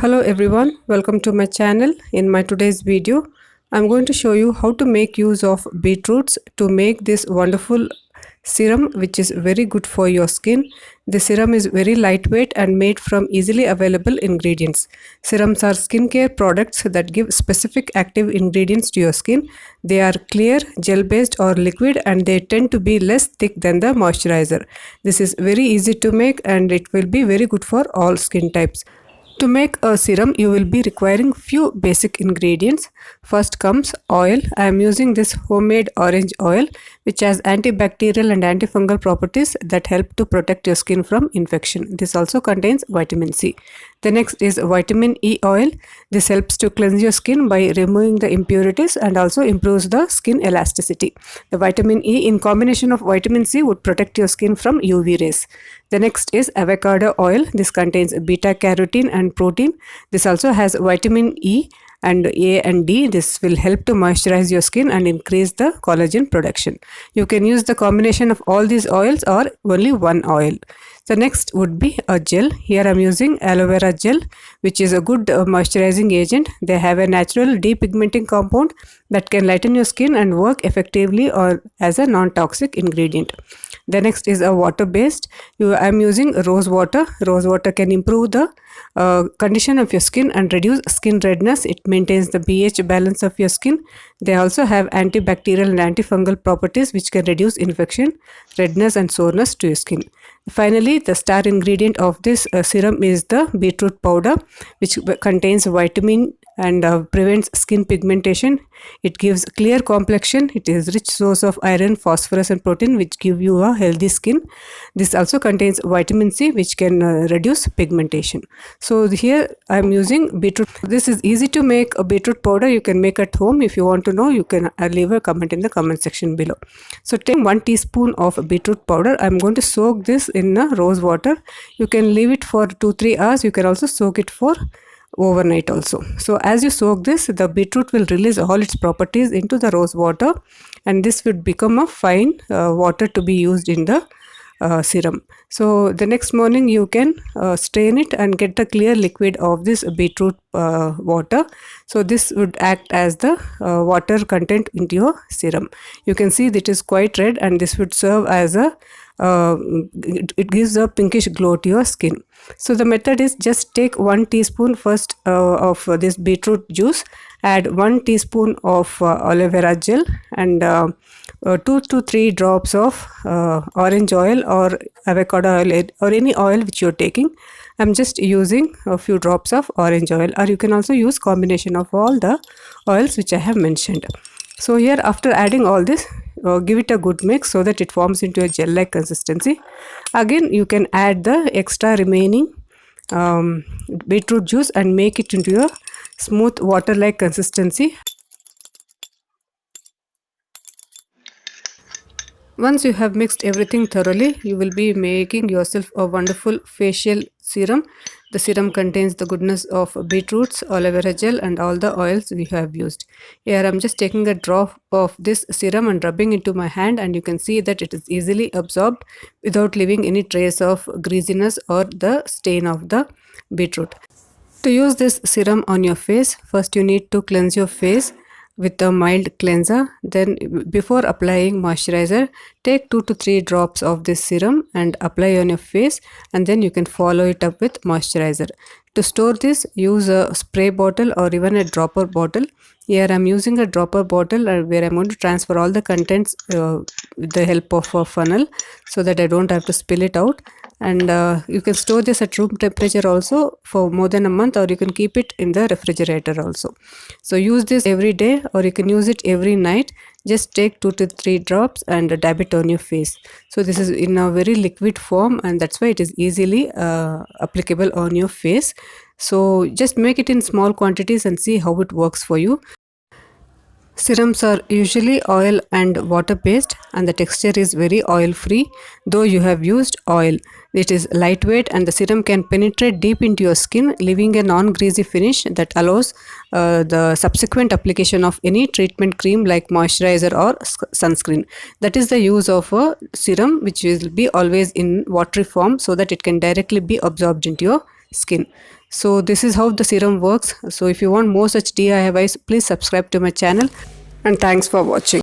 Hello everyone, welcome to my channel. In my today's video, I'm going to show you how to make use of beetroots to make this wonderful serum which is very good for your skin. The serum is very lightweight and made from easily available ingredients. Serums are skincare products that give specific active ingredients to your skin. They are clear, gel based or liquid, and they tend to be less thick than the moisturizer. This is very easy to make and it will be very good for all skin types. To make a serum, you will be requiring few basic ingredients. First comes oil. I am using this homemade orange oil which has antibacterial and antifungal properties that help to protect your skin from infection. This also contains vitamin C. The next is vitamin E oil. This helps to cleanse your skin by removing the impurities and also improves the skin elasticity. The vitamin E in combination of vitamin C would protect your skin from UV rays. The next is avocado oil. This contains beta carotene and protein. This also has vitamin E and A and D. This will help to moisturize your skin and increase the collagen production. You can use the combination of all these oils or only one oil. The next would be a gel. Here I am using Aloe Vera Gel, which is a good moisturizing agent. They have a natural depigmenting compound that can lighten your skin and work effectively or as a non-toxic ingredient. The next is a water based. I am using rose water. Rose water can improve the condition of your skin and reduce skin redness. It maintains the pH balance of your skin. They also have antibacterial and antifungal properties which can reduce infection, redness and soreness to your skin. Finally, the star ingredient of this serum is the beetroot powder, which contains vitamin and prevents skin pigmentation. It gives clear complexion. It is rich source of iron, phosphorus and protein which give you a healthy skin. This also contains vitamin C which can reduce pigmentation. So here I am using beetroot. This is easy to make. A beetroot powder you can make at home. If you want to know, you can leave a comment in the comment section below. So take 1 teaspoon of beetroot powder. I am going to soak this in rose water. You can leave it for 2-3 hours. You can also soak it for overnight also. So as you soak this, the beetroot will release all its properties into the rose water and this would become a fine water to be used in the serum. So the next morning you can strain it and get the clear liquid of this beetroot water. So this would act as the water content into your serum. You can see that it is quite red and this would serve as a it gives a pinkish glow to your skin. So the method is just take 1 teaspoon first of this beetroot juice, add 1 teaspoon of aloe vera gel and 2 to 3 drops of orange oil or avocado oil or any oil which you are taking. I'm just using a few drops of orange oil, or you can also use combination of all the oils which I have mentioned. So here after adding all this, give it a good mix so that it forms into a gel like consistency. Again you can add the extra remaining beetroot juice and make it into a smooth water like consistency. Once you have mixed everything thoroughly, you will be making yourself a wonderful facial serum. The serum contains the goodness of beetroots, aloe vera gel and all the oils we have used. Here I am just taking a drop of this serum and rubbing into my hand, and you can see that it is easily absorbed without leaving any trace of greasiness or the stain of the beetroot. To use this serum on your face, first you need to cleanse your face with a mild cleanser. Then before applying moisturizer, take 2 to 3 drops of this serum and apply on your face, and then you can follow it up with moisturizer. To store this, use a spray bottle or even a dropper bottle. Here I am using a dropper bottle where I am going to transfer all the contents with the help of a funnel so that I don't have to spill it out. And you can store this at room temperature also for more than a month, or you can keep it in the refrigerator also. So use this every day or you can use it every night. Just take 2 to 3 drops and dab it on your face. So this is in a very liquid form and that's why it is easily applicable on your face. So just make it in small quantities and see how it works for you. Serums are usually oil and water based and the texture is very oil free. Though you have used oil, it is lightweight and the serum can penetrate deep into your skin, leaving a non-greasy finish that allows the subsequent application of any treatment cream like moisturizer or sunscreen. That is the use of a serum which will be always in watery form so that it can directly be absorbed into your skin. So this is how the serum works. So if you want more such DIYs, please subscribe to my channel, and thanks for watching.